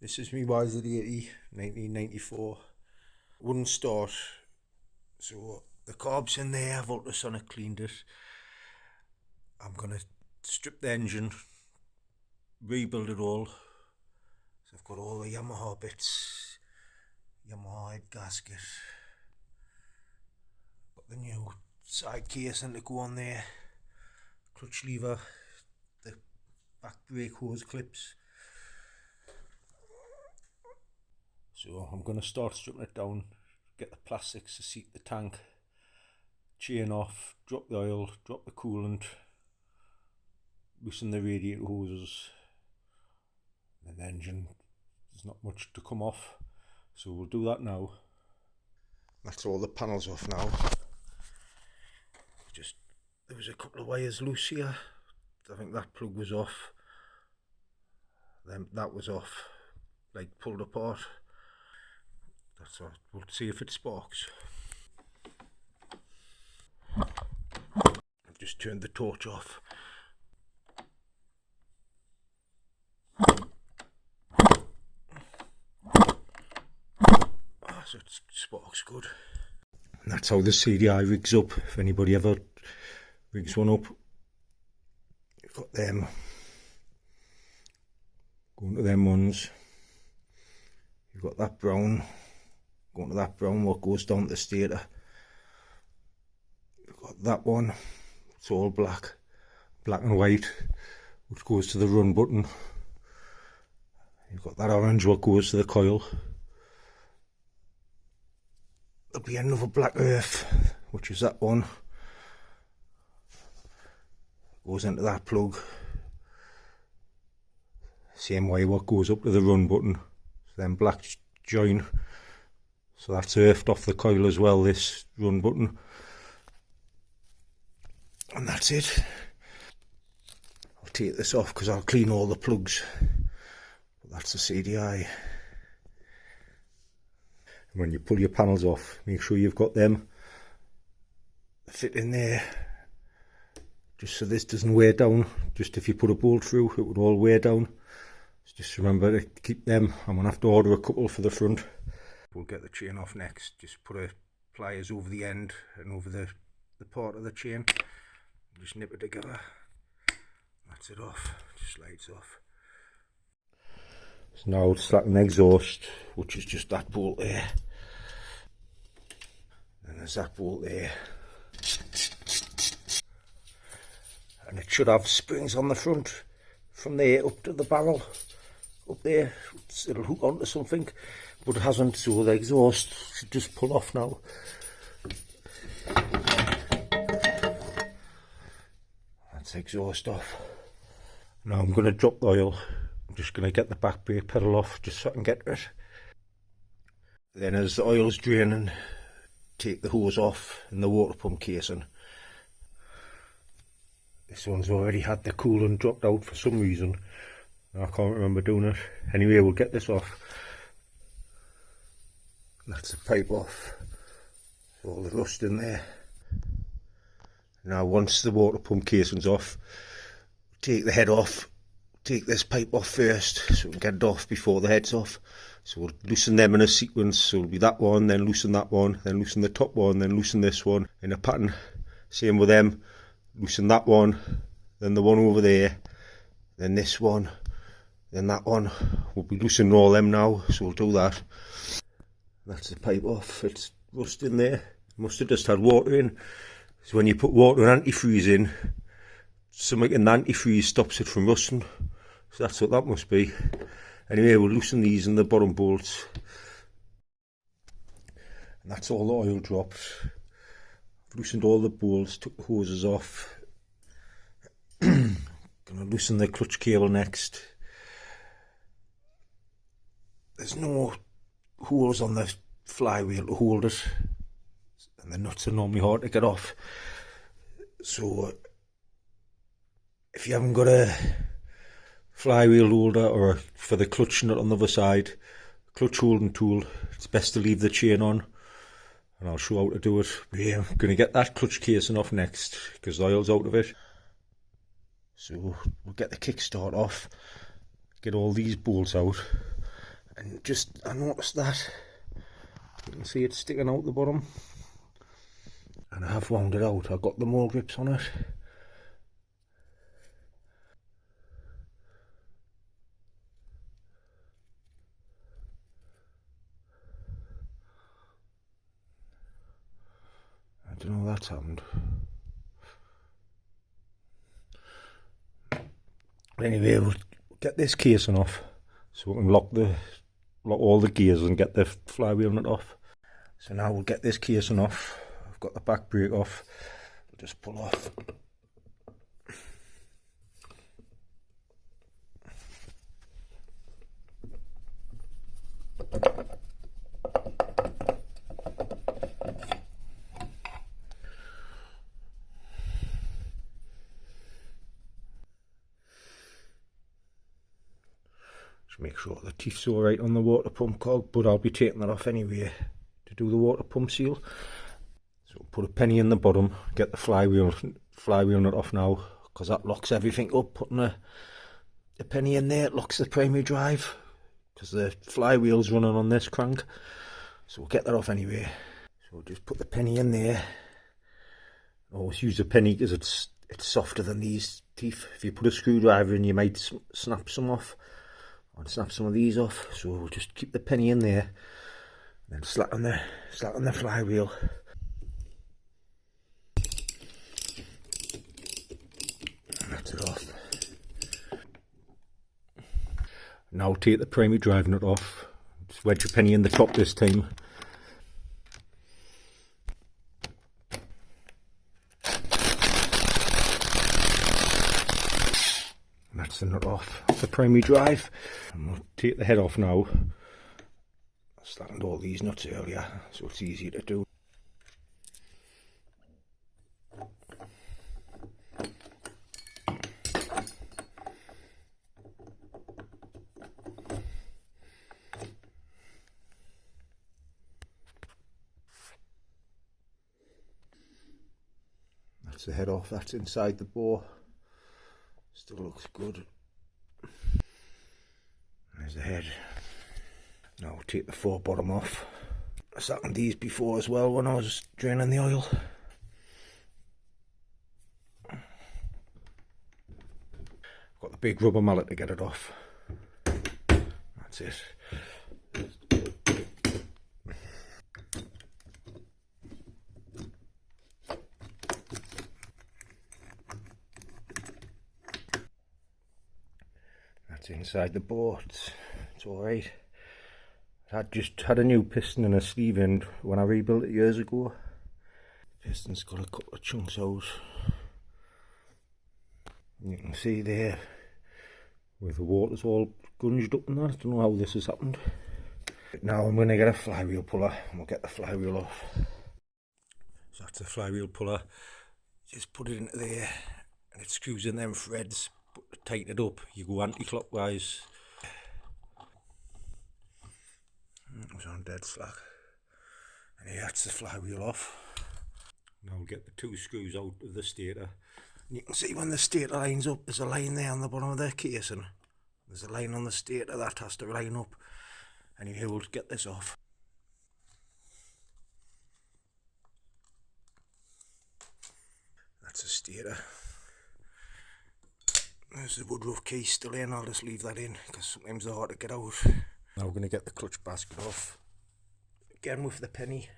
This is me yz80 1994. Wouldn't start, so the carb's in there. I've ultrasonic cleaned it. I'm gonna strip the engine, rebuild it all. So I've got all the Yamaha bits, Yamaha head gasket, got the new side casing to go on there, clutch lever, the back brake hose clips. So I'm going to start stripping it down, get the plastics to seat the tank, chain off, drop the oil, drop the coolant, loosen the radiator hoses, and the engine, there's not much to come off, so we'll do that now. That's all the panels off now. Just, there was a couple of wires loose here. I think that plug was off, then that was off, like pulled apart. That's all. We'll see if it sparks. I've just turned the torch off. So it sparks good. And that's how the CDI rigs up. If anybody ever rigs one up, you've got them. Going to them ones. You've got that brown. Going to that brown, what goes down to the stator. You've got that one, it's all black and white, which goes to the run button. You've got that orange, what goes to the coil. There'll be another black earth, which is that one. Goes into that plug. Same way what goes up to the run button. So then black join. So that's earthed off the coil as well, this run button. And that's it. I'll take this off because I'll clean all the plugs. But that's the CDI. And when you pull your panels off, make sure you've got them fit in there. Just so this doesn't wear down. Just if you put a bolt through, it would all wear down. So just remember to keep them. I'm going to have to order a couple for the front. We'll get the chain off next. Just put a pliers over the end and over the part of the chain. Just nip it together. That's it off. Just slides off. So now it's slacken the exhaust, which is just that bolt there. And there's that bolt there. And it should have springs on the front from there up to the barrel. Up there, it'll hook onto something, but it hasn't, so the exhaust should just pull off now. That's the exhaust off. Now I'm going to drop the oil. I'm just going to get the back brake pedal off just so I can get to it. Then as the oil's draining, take the hose off and the water pump casing. This one's already had the coolant dropped out for some reason. I can't remember doing it. Anyway, we'll get this off. That's the pipe off. All the rust in there. Now once the water pump casing's off, take the head off. Take this pipe off first so we can get it off before the head's off. So we'll loosen them in a sequence. So it'll be that one, then loosen that one, then loosen the top one, then loosen this one in a pattern. Same with them. Loosen that one, then the one over there, then this one. Then that one, we'll be loosening all them now, so we'll do that. That's the pipe off, it's rust in there. Must have just had water in. So when you put water and antifreeze in, something in the antifreeze stops it from rusting. So that's what that must be. Anyway, we'll loosen these in the bottom bolts. And that's all the oil drops. I've loosened all the bolts, took the hoses off. Gonna loosen the clutch cable next. There's no holes on the flywheel to hold it, and the nuts are normally hard to get off. So if you haven't got a flywheel holder or for the clutch nut on the other side, clutch holding tool, it's best to leave the chain on, and I'll show how to do it. But yeah, I'm going to get that clutch casing off next because the oil's out of it. So we'll get the kickstart off, get all these bolts out, And just, I noticed that, you can see it sticking out the bottom, and I have wound it out. I've got the more grips on it. I don't know that's happened. But anyway, we'll get this casing off so we can lock all the gears and get the flywheel nut off. So now we'll get this casing off. I've got the back brake off. We'll just pull off. Just make sure the teeth's alright on the water pump cog, but I'll be taking that off anyway to do the water pump seal. So put a penny in the bottom, get the flywheel nut off now, because that locks everything up. Putting a penny in there, it locks the primary drive, because the flywheel's running on this crank. So we'll get that off anyway. So just put the penny in there. Always use a penny because it's softer than these teeth. If you put a screwdriver in, you might snap some off, or snap some of these off. So we'll just keep the penny in there, and then slacken the flywheel. And that's it off. Now take the primary drive nut off. Just wedge your penny in the top this time. And that's the nut off the primary drive. And we'll take the head off now. I slackened all these nuts earlier, so it's easy to do. That's the head off, that's inside the bore. Still looks good. There's the head. Now we'll take the fore bottom off. I slackened these before as well when I was draining the oil. Got the big rubber mallet to get it off. That's it. That's inside the bore. It's alright. I just had a new piston and a sleeve end when I rebuilt it years ago. The piston's got a couple of chunks out. You can see there where the water's all gunged up and that. I don't know how this has happened. But now I'm going to get a flywheel puller and we'll get the flywheel off. So that's the flywheel puller. Just put it into there and it screws in them threads. But to tighten it up, you go anti-clockwise. It was on dead slack. And yeah, that's the flywheel off. Now we'll get the two screws out of the stator. And you can see when the stator lines up, there's a line there on the bottom of the casing. There's a line on the stator that has to line up. Anyway, we'll get this off. That's the stator. There's the woodruff key still in. I'll just leave that in because sometimes they're hard to get out. Now we're going to get the clutch basket off. Again with the penny.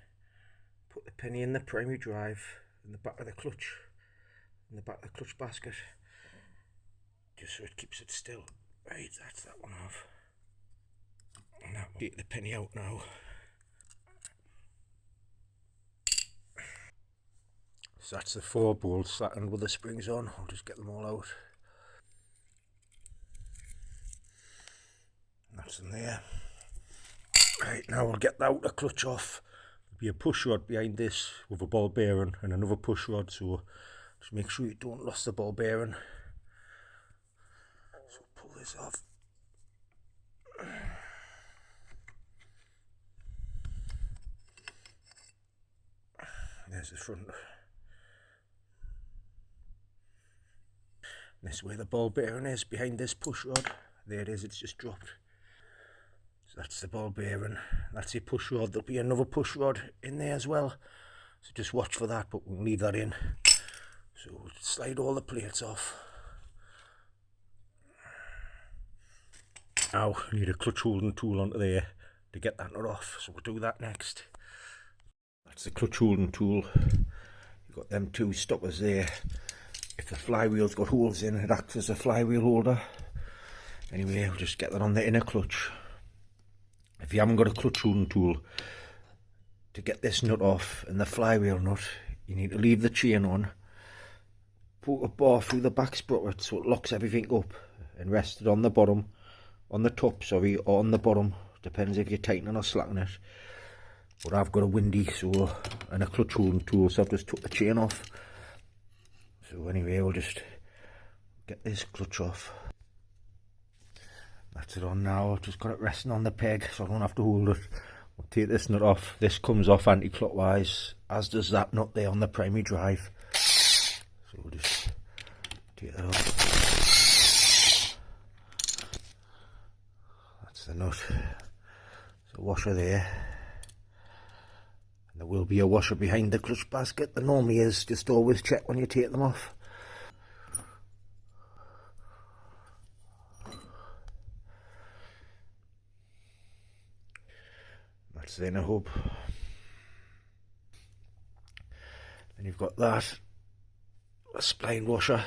Put the penny in the primary drive, in the back of the clutch, in the back of the clutch basket. Just so it keeps it still. Right, that's that one off. And now we'll get the penny out now. So that's the four bolts slackened with the springs on. I'll just get them all out. That's in there. Right, now we'll get the outer clutch off. There'll be a push rod behind this with a ball bearing and another push rod, so just make sure you don't lose the ball bearing. So pull this off. There's the front. This is where the ball bearing is, behind this push rod. There it is, it's just dropped. That's the ball bearing. That's your push rod. There'll be another push rod in there as well, so just watch for that, but we'll leave that in. So we'll slide all the plates off. Now we need a clutch holding tool onto there to get that nut off, so we'll do that next. That's the clutch holding tool. You've got them two stoppers there. If the flywheel's got holes in, it acts as a flywheel holder. Anyway, we'll just get that on the inner clutch. If you haven't got a clutch holding tool, to get this nut off and the flywheel nut, you need to leave the chain on, put a bar through the back sprocket so it locks everything up, and rest it on the bottom, on the top, sorry, or on the bottom. Depends if you're tightening or slacking it. But I've got a windy and a clutch holding tool, so I've just took the chain off. So anyway, we'll just get this clutch off. That's it on now. I've just got it resting on the peg so I don't have to hold it. We'll take this nut off. This comes off anti-clockwise, as does that nut there on the primary drive. So we'll just take that off. That's the nut. So washer there. And there will be a washer behind the clutch basket. There normally is. Just always check when you take them off. That's the inner hub. Then you've got that, a spline washer.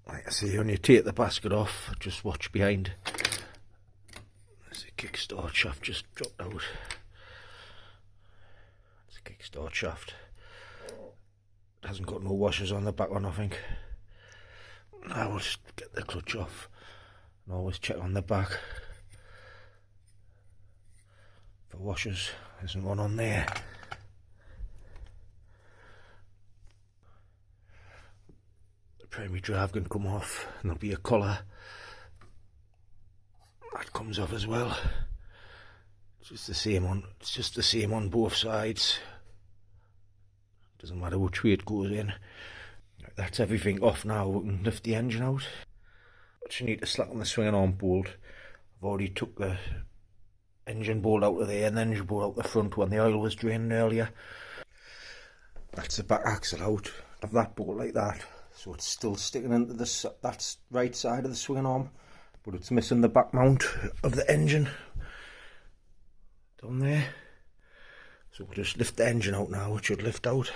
Like I say, when you take the basket off, just watch behind. There's a kickstart shaft just dropped out. It's a kickstart shaft. It hasn't got no washers on the back or nothing. Now we'll just get the clutch off and always check on the back for washers. There's one on there. The primary drive can come off and there'll be a collar that comes off as well. It's just the same on both sides. Doesn't matter which way it goes in. That's everything off now. We can lift the engine out. But you need to slacken the swinging arm bolt. I've already took the engine bolt out of there and the engine bolt out the front when the oil was draining earlier. That's the back axle out of that bolt like that, so it's still sticking into that right side of the swinging arm, but it's missing the back mount of the engine down there. So we'll just lift the engine out now. It should lift out.